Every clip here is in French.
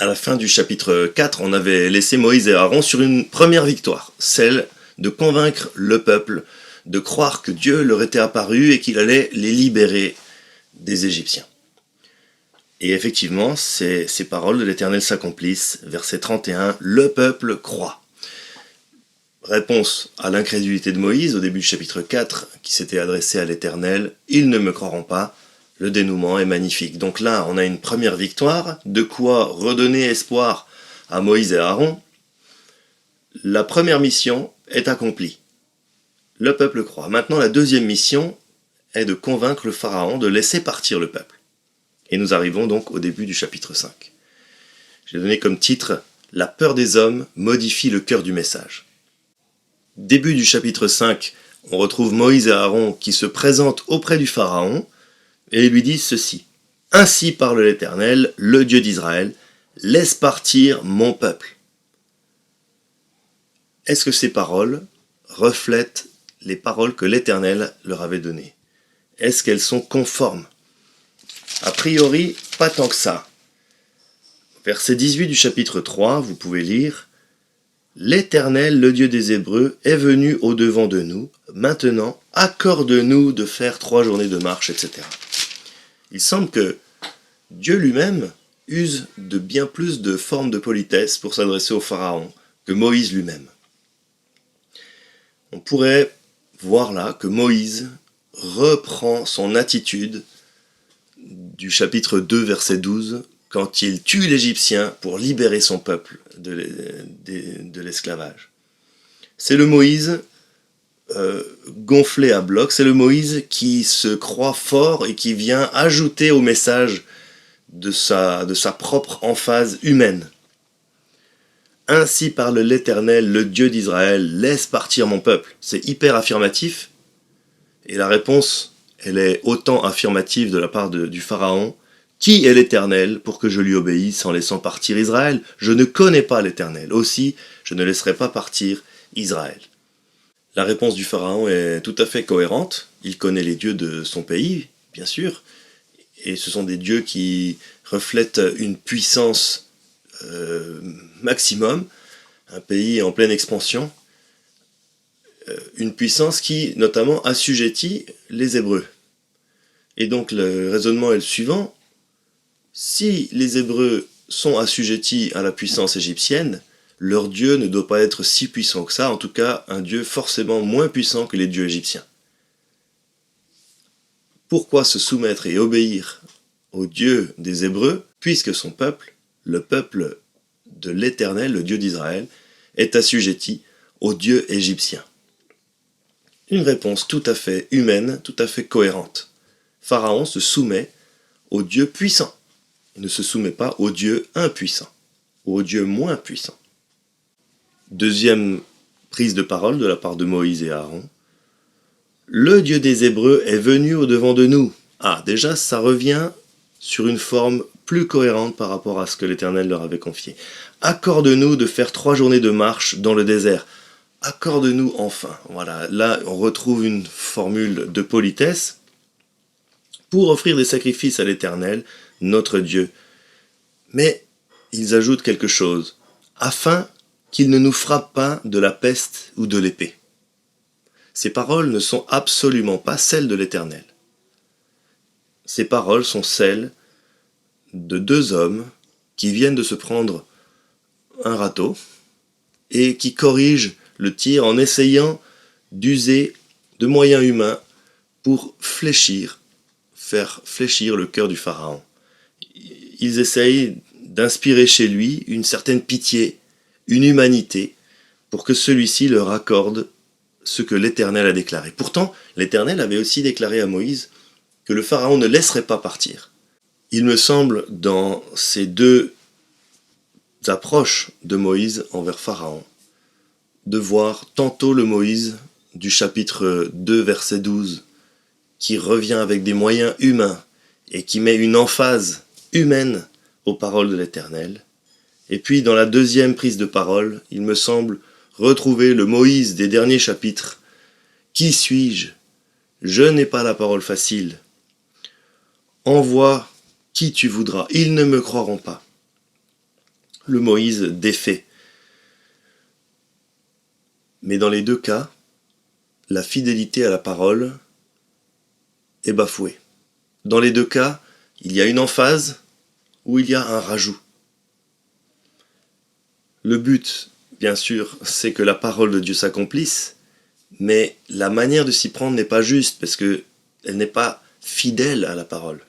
À la fin du chapitre 4, on avait laissé Moïse et Aaron sur une première victoire, celle de convaincre le peuple de croire que Dieu leur était apparu et qu'il allait les libérer des Égyptiens. Et effectivement, ces paroles de l'Éternel s'accomplissent. Verset 31, le peuple croit. Réponse à l'incrédulité de Moïse au début du chapitre 4, qui s'était adressé à l'Éternel, ils ne me croiront pas. Le dénouement est magnifique. Donc là, on a une première victoire, de quoi redonner espoir à Moïse et Aaron. La première mission est accomplie. Le peuple croit. Maintenant, la deuxième mission est de convaincre le Pharaon de laisser partir le peuple. Et nous arrivons donc au début du chapitre 5. J'ai donné comme titre « La peur des hommes modifie le cœur du message ». Début du chapitre 5, on retrouve Moïse et Aaron qui se présentent auprès du Pharaon et lui disent ceci. « Ainsi parle l'Éternel, le Dieu d'Israël, laisse partir mon peuple. » Est-ce que ces paroles reflètent les paroles que l'Éternel leur avait données? Est-ce qu'elles sont conformes? A priori, pas tant que ça. Verset 18 du chapitre 3, vous pouvez lire « L'Éternel, le Dieu des Hébreux, est venu au-devant de nous. Maintenant, accorde-nous de faire 3 journées de marche, etc. » Il semble que Dieu lui-même use de bien plus de formes de politesse pour s'adresser au Pharaon que Moïse lui-même. On pourrait voir là que Moïse reprend son attitude du chapitre 2, verset 12, quand il tue l'Égyptien pour libérer son peuple de l'esclavage. C'est le Moïse gonflé à bloc, c'est le Moïse qui se croit fort et qui vient ajouter au message de sa propre emphase humaine. Ainsi parle l'Éternel, le Dieu d'Israël, laisse partir mon peuple. C'est hyper affirmatif, et la réponse, elle est autant affirmative de la part du Pharaon. Qui est l'Éternel pour que je lui obéisse en laissant partir Israël? Je ne connais pas l'Éternel. Aussi, je ne laisserai pas partir Israël. La réponse du Pharaon est tout à fait cohérente. Il connaît les dieux de son pays, bien sûr. Et ce sont des dieux qui reflètent une puissance maximum. Un pays en pleine expansion. Une puissance qui, notamment, assujettit les Hébreux. Et donc, le raisonnement est le suivant. Si les Hébreux sont assujettis à la puissance égyptienne, leur Dieu ne doit pas être si puissant que ça, en tout cas un Dieu forcément moins puissant que les dieux égyptiens. Pourquoi se soumettre et obéir au Dieu des Hébreux, puisque son peuple, le peuple de l'Éternel, le Dieu d'Israël, est assujetti au Dieu égyptien? Une réponse tout à fait humaine, tout à fait cohérente. Pharaon se soumet au Dieu puissant. Il ne se soumet pas au Dieu impuissant, ou au Dieu moins puissant. Deuxième prise de parole de la part de Moïse et Aaron. Le Dieu des Hébreux est venu au-devant de nous. Ah, déjà, ça revient sur une forme plus cohérente par rapport à ce que l'Éternel leur avait confié. Accorde-nous de faire 3 journées de marche dans le désert. Accorde-nous enfin. Voilà, là, on retrouve une formule de politesse pour offrir des sacrifices à l'Éternel, notre Dieu. Mais ils ajoutent quelque chose, afin qu'il ne nous frappe pas de la peste ou de l'épée. Ces paroles ne sont absolument pas celles de l'Éternel. Ces paroles sont celles de 2 hommes qui viennent de se prendre un râteau et qui corrigent le tir en essayant d'user de moyens humains pour faire fléchir le cœur du Pharaon. Ils essayent d'inspirer chez lui une certaine pitié, une humanité, pour que celui-ci leur accorde ce que l'Éternel a déclaré. Pourtant, l'Éternel avait aussi déclaré à Moïse que le Pharaon ne laisserait pas partir. Il me semble, dans ces 2 approches de Moïse envers Pharaon, de voir tantôt le Moïse du chapitre 2, verset 12, qui revient avec des moyens humains et qui met une emphase humaine aux paroles de l'Éternel. Et puis dans la deuxième prise de parole, il me semble retrouver le Moïse des derniers chapitres. Qui suis-je? Je n'ai pas la parole facile. Envoie qui tu voudras, ils ne me croiront pas. le Moïse défait. Mais dans les deux cas, la fidélité à la parole est bafouée. Dans les deux cas, il y a une emphase ou il y a un rajout. Le but, bien sûr, c'est que la parole de Dieu s'accomplisse, mais la manière de s'y prendre n'est pas juste parce qu'elle n'est pas fidèle à la parole.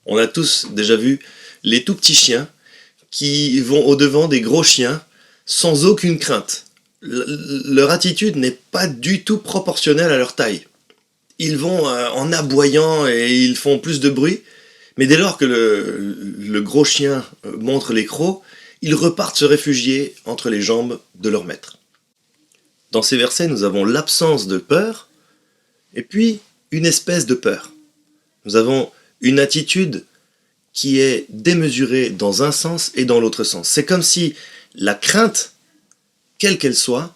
On a tous déjà vu les tout petits chiens qui vont au-devant des gros chiens sans aucune crainte. Leur attitude n'est pas du tout proportionnelle à leur taille. Ils vont en aboyant et ils font plus de bruit, mais dès lors que le gros chien montre les crocs, ils repartent se réfugier entre les jambes de leur maître. Dans ces versets, nous avons l'absence de peur et puis une espèce de peur. Nous avons une attitude qui est démesurée dans un sens et dans l'autre sens. C'est comme si la crainte, quelle qu'elle soit,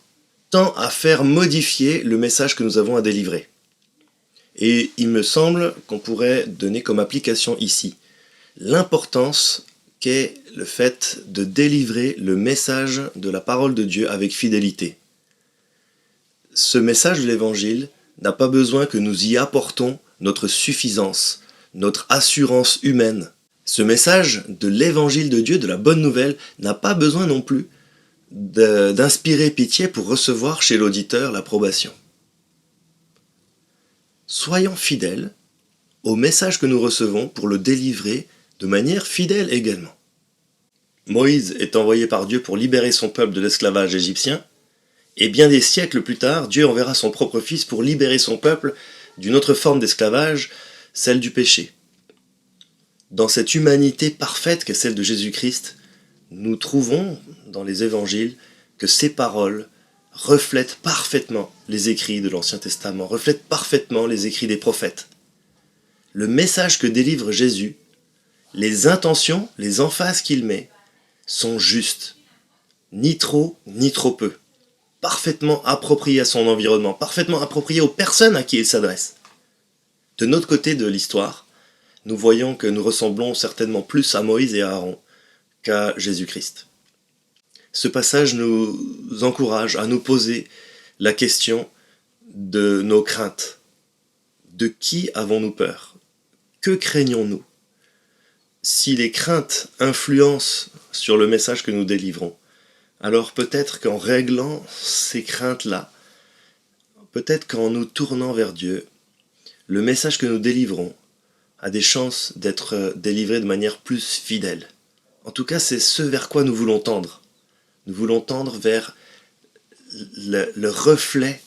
tend à faire modifier le message que nous avons à délivrer. Et il me semble qu'on pourrait donner comme application ici l'importance qu'est le fait de délivrer le message de la parole de Dieu avec fidélité. Ce message de l'Évangile n'a pas besoin que nous y apportons notre suffisance, notre assurance humaine. Ce message de l'Évangile de Dieu, de la bonne nouvelle, n'a pas besoin non plus d'inspirer pitié pour recevoir chez l'auditeur l'approbation. Soyons fidèles au message que nous recevons pour le délivrer de manière fidèle également. Moïse est envoyé par Dieu pour libérer son peuple de l'esclavage égyptien, et bien des siècles plus tard, Dieu enverra son propre Fils pour libérer son peuple d'une autre forme d'esclavage, celle du péché. Dans cette humanité parfaite qu'est celle de Jésus-Christ, nous trouvons dans les évangiles que ces paroles reflètent parfaitement les écrits de l'Ancien Testament, reflètent parfaitement les écrits des prophètes. Le message que délivre Jésus, les intentions, les emphases qu'il met, sont justes, ni trop peu, parfaitement appropriés à son environnement, parfaitement appropriés aux personnes à qui il s'adresse. De notre côté de l'histoire, nous voyons que nous ressemblons certainement plus à Moïse et à Aaron qu'à Jésus-Christ. Ce passage nous encourage à nous poser la question de nos craintes. De qui avons-nous peur? Que craignons-nous? Si les craintes influencent sur le message que nous délivrons, alors peut-être qu'en réglant ces craintes-là, peut-être qu'en nous tournant vers Dieu, le message que nous délivrons a des chances d'être délivré de manière plus fidèle. En tout cas, c'est ce vers quoi nous voulons tendre. Nous voulons tendre vers le reflet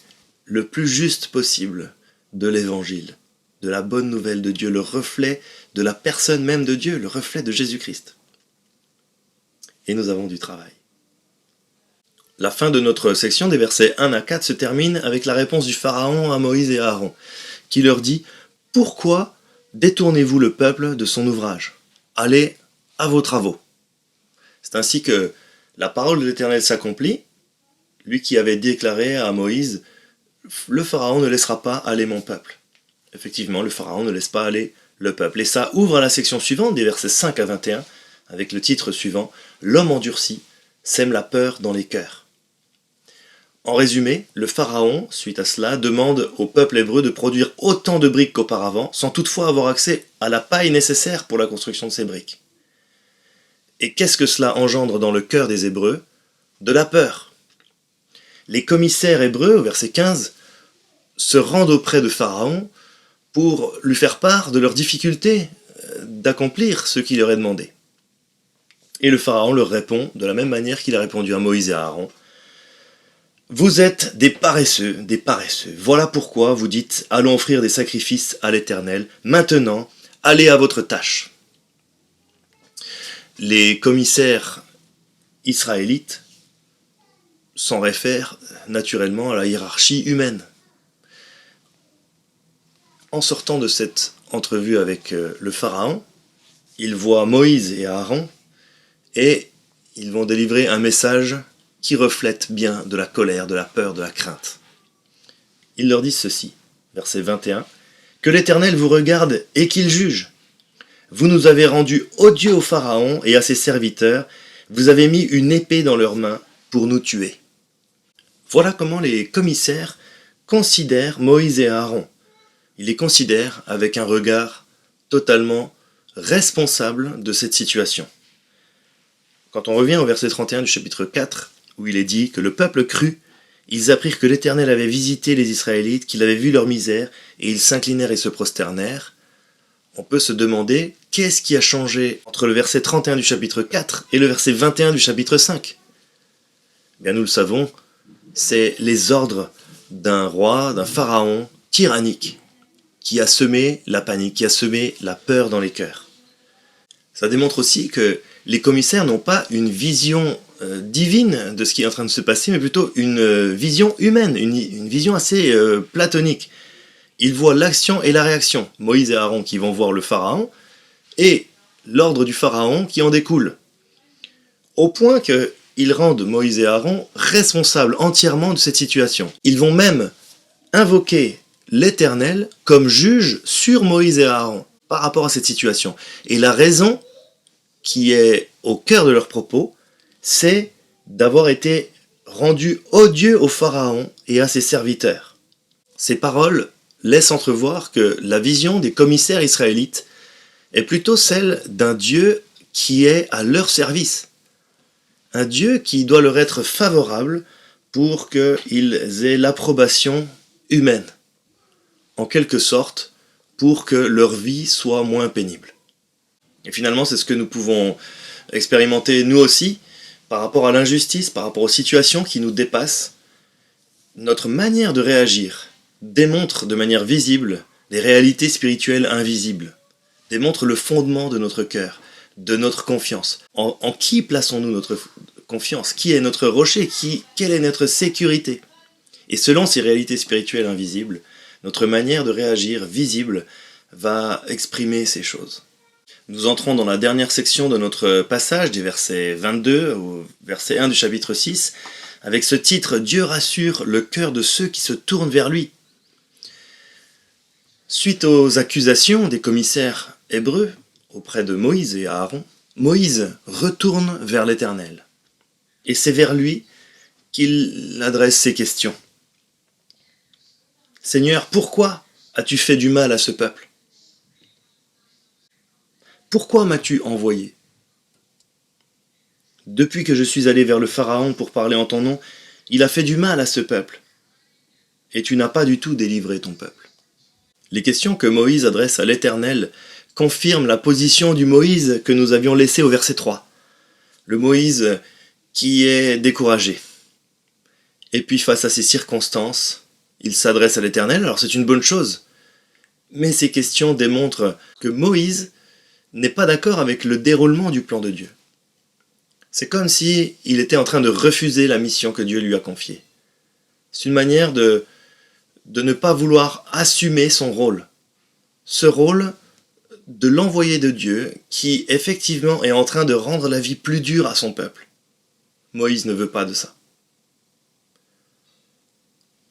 le plus juste possible de l'Évangile, de la bonne nouvelle de Dieu, le reflet de la personne même de Dieu, le reflet de Jésus-Christ. Et nous avons du travail. La fin de notre section des versets 1 à 4 se termine avec la réponse du Pharaon à Moïse et à Aaron, qui leur dit « Pourquoi détournez-vous le peuple de son ouvrage? Allez à vos travaux. » C'est ainsi que la parole de l'Éternel s'accomplit, lui qui avait déclaré à Moïse « Le Pharaon ne laissera pas aller mon peuple. » Effectivement, le Pharaon ne laisse pas aller le peuple. Et ça ouvre à la section suivante, des versets 5 à 21, avec le titre suivant « L'homme endurci sème la peur dans les cœurs ». En résumé, le Pharaon, suite à cela, demande au peuple hébreu de produire autant de briques qu'auparavant, sans toutefois avoir accès à la paille nécessaire pour la construction de ces briques. Et qu'est-ce que cela engendre dans le cœur des Hébreux? De la peur. Les commissaires hébreux, au verset 15, se rendent auprès de Pharaon pour lui faire part de leur difficulté d'accomplir ce qu'il leur est demandé. Et le Pharaon leur répond de la même manière qu'il a répondu à Moïse et à Aaron. Vous êtes des paresseux, des paresseux. Voilà pourquoi vous dites, allons offrir des sacrifices à l'Éternel. Maintenant, allez à votre tâche. Les commissaires israélites s'en réfèrent naturellement à la hiérarchie humaine. En sortant de cette entrevue avec le Pharaon, ils voient Moïse et Aaron et ils vont délivrer un message qui reflète bien de la colère, de la peur, de la crainte. Ils leur disent ceci, verset 21, « Que l'Éternel vous regarde et qu'il juge. Vous nous avez rendus odieux au Pharaon et à ses serviteurs, Vous avez mis une épée dans leurs mains pour nous tuer. » Voilà comment les commissaires considèrent Moïse et Aaron. Ils les considèrent avec un regard totalement responsable de cette situation. Quand on revient au verset 31 du chapitre 4, où il est dit que le peuple crut, ils apprirent que l'Éternel avait visité les Israélites, qu'il avait vu leur misère, et ils s'inclinèrent et se prosternèrent. On peut se demander qu'est-ce qui a changé entre le verset 31 du chapitre 4 et le verset 21 du chapitre 5. Bien, nous le savons, c'est les ordres d'un roi, d'un pharaon tyrannique, qui a semé la panique, qui a semé la peur dans les cœurs. Ça démontre aussi que les commissaires n'ont pas une vision divine de ce qui est en train de se passer, mais plutôt une vision humaine, une vision assez platonique. Ils voient l'action et la réaction. Moïse et Aaron qui vont voir le pharaon, et l'ordre du pharaon qui en découle. Au point qu'ils rendent Moïse et Aaron responsables entièrement de cette situation. Ils vont même invoquer l'Éternel comme juge sur Moïse et Aaron par rapport à cette situation. Et la raison qui est au cœur de leurs propos, c'est d'avoir été rendu odieux au pharaon et à ses serviteurs. Ces paroles laissent entrevoir que la vision des commissaires israélites est plutôt celle d'un Dieu qui est à leur service. Un Dieu qui doit leur être favorable pour qu'ils aient l'approbation humaine. En quelque sorte, pour que leur vie soit moins pénible. Et finalement, c'est ce que nous pouvons expérimenter nous aussi, par rapport à l'injustice, par rapport aux situations qui nous dépassent. Notre manière de réagir démontre de manière visible les réalités spirituelles invisibles, démontre le fondement de notre cœur, de notre confiance. En qui plaçons-nous notre confiance? Qui est notre rocher? Quelle est notre sécurité? Et selon ces réalités spirituelles invisibles, notre manière de réagir visible va exprimer ces choses. Nous entrons dans la dernière section de notre passage, des versets 22 au verset 1 du chapitre 6, avec ce titre « Dieu rassure le cœur de ceux qui se tournent vers lui ». Suite aux accusations des commissaires hébreux auprès de Moïse et Aaron, Moïse retourne vers l'Éternel. Et c'est vers lui qu'il adresse ces questions. « Seigneur, pourquoi as-tu fait du mal à ce peuple ? Pourquoi m'as-tu envoyé ? Depuis que je suis allé vers le Pharaon pour parler en ton nom, il a fait du mal à ce peuple. Et tu n'as pas du tout délivré ton peuple. » Les questions que Moïse adresse à l'Éternel confirment la position du Moïse que nous avions laissé au verset 3. Le Moïse qui est découragé. Et puis face à ces circonstances, il s'adresse à l'Éternel, alors c'est une bonne chose. Mais ces questions démontrent que Moïse n'est pas d'accord avec le déroulement du plan de Dieu. C'est comme si il était en train de refuser la mission que Dieu lui a confiée. C'est une manière de ne pas vouloir assumer son rôle. Ce rôle de l'envoyé de Dieu qui effectivement est en train de rendre la vie plus dure à son peuple. Moïse ne veut pas de ça.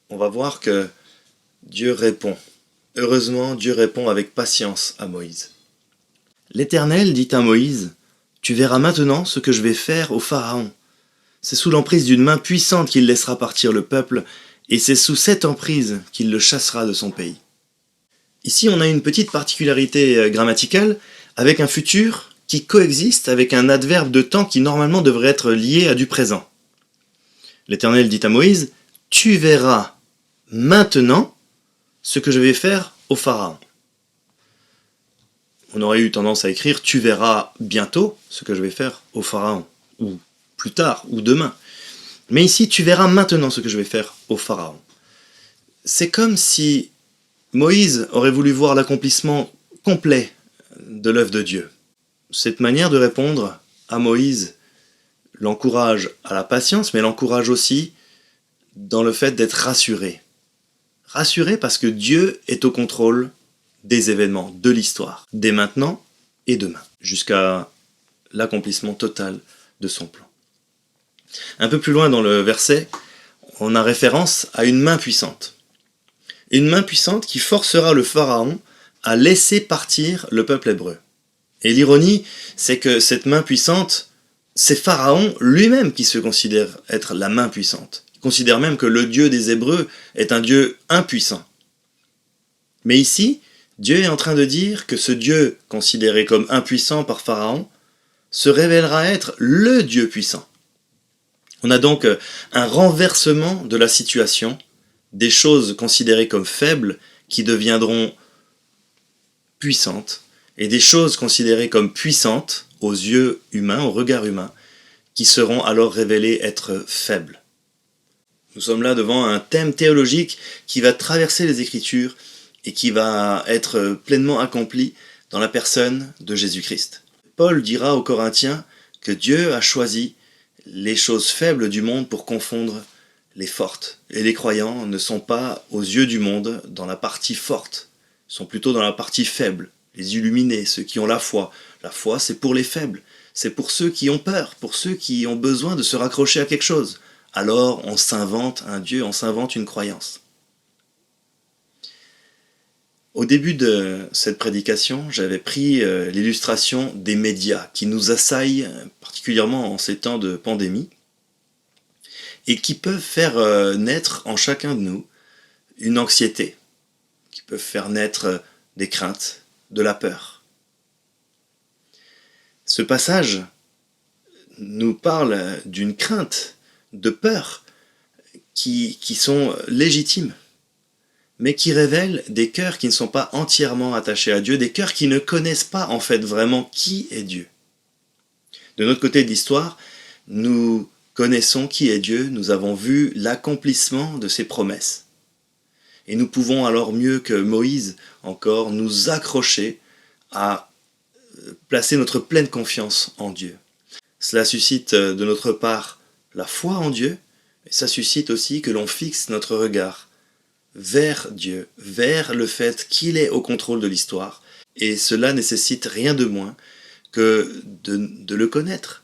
On va voir que Dieu répond. Heureusement, Dieu répond avec patience à Moïse. L'Éternel dit à Moïse, « Tu verras maintenant ce que je vais faire au Pharaon. C'est sous l'emprise d'une main puissante qu'il laissera partir le peuple, et c'est sous cette emprise qu'il le chassera de son pays. » Ici, on a une petite particularité grammaticale, avec un futur qui coexiste avec un adverbe de temps qui normalement devrait être lié à du présent. L'Éternel dit à Moïse, « Tu verras maintenant ce que je vais faire au Pharaon. » On aurait eu tendance à écrire « Tu verras bientôt ce que je vais faire au Pharaon » ou plus tard, ou demain. Mais ici, « Tu verras maintenant ce que je vais faire au Pharaon ». C'est comme si Moïse aurait voulu voir l'accomplissement complet de l'œuvre de Dieu. Cette manière de répondre à Moïse l'encourage à la patience, mais l'encourage aussi dans le fait d'être rassuré. Rassuré parce que Dieu est au contrôle des événements, de l'histoire, dès maintenant et demain, jusqu'à l'accomplissement total de son plan. Un peu plus loin dans le verset, on a référence à une main puissante. Une main puissante qui forcera le Pharaon à laisser partir le peuple hébreu. Et l'ironie, c'est que cette main puissante c'est Pharaon lui-même qui se considère être la main puissante. Il considère même que le Dieu des Hébreux est un Dieu impuissant. Mais ici, Dieu est en train de dire que ce Dieu considéré comme impuissant par Pharaon se révélera être le Dieu puissant. On a donc un renversement de la situation, des choses considérées comme faibles qui deviendront puissantes, et des choses considérées comme puissantes aux yeux humains, au regard humain, qui seront alors révélées être faibles. Nous sommes là devant un thème théologique qui va traverser les Écritures et qui va être pleinement accompli dans la personne de Jésus-Christ. Paul dira aux Corinthiens que Dieu a choisi les choses faibles du monde pour confondre les fortes. Et les croyants ne sont pas aux yeux du monde dans la partie forte, ils sont plutôt dans la partie faible, les illuminés, ceux qui ont la foi. La foi, c'est pour les faibles, c'est pour ceux qui ont peur, pour ceux qui ont besoin de se raccrocher à quelque chose. Alors on s'invente un Dieu, on s'invente une croyance. Au début de cette prédication, j'avais pris l'illustration des médias qui nous assaillent, particulièrement en ces temps de pandémie, et qui peuvent faire naître en chacun de nous une anxiété, qui peuvent faire naître des craintes, de la peur. Ce passage nous parle d'une crainte, de peur, qui sont légitimes, mais qui révèlent des cœurs qui ne sont pas entièrement attachés à Dieu, des cœurs qui ne connaissent pas en fait vraiment qui est Dieu. De notre côté de l'histoire, nous connaissons qui est Dieu, nous avons vu l'accomplissement de ses promesses. Et nous pouvons alors mieux que Moïse encore nous accrocher à placer notre pleine confiance en Dieu. Cela suscite de notre part la foi en Dieu, et ça suscite aussi que l'on fixe notre regard vers Dieu, vers le fait qu'il est au contrôle de l'histoire, et cela nécessite rien de moins que de le connaître,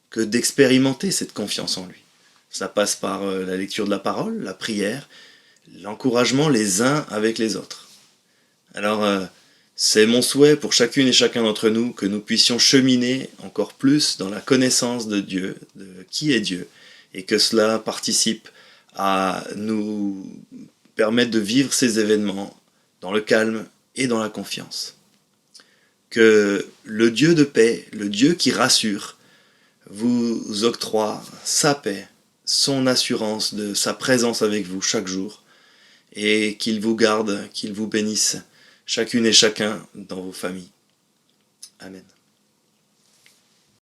que d'expérimenter cette confiance en lui. Ça passe par la lecture de la parole, la prière, l'encouragement les uns avec les autres. Alors, c'est mon souhait pour chacune et chacun d'entre nous que nous puissions cheminer encore plus dans la connaissance de Dieu, de qui est Dieu, et que cela participe à nous permettre de vivre ces événements dans le calme et dans la confiance. Que le Dieu de paix, le Dieu qui rassure, vous octroie sa paix, son assurance de sa présence avec vous chaque jour, et qu'il vous garde, qu'il vous bénisse, chacune et chacun dans vos familles. Amen.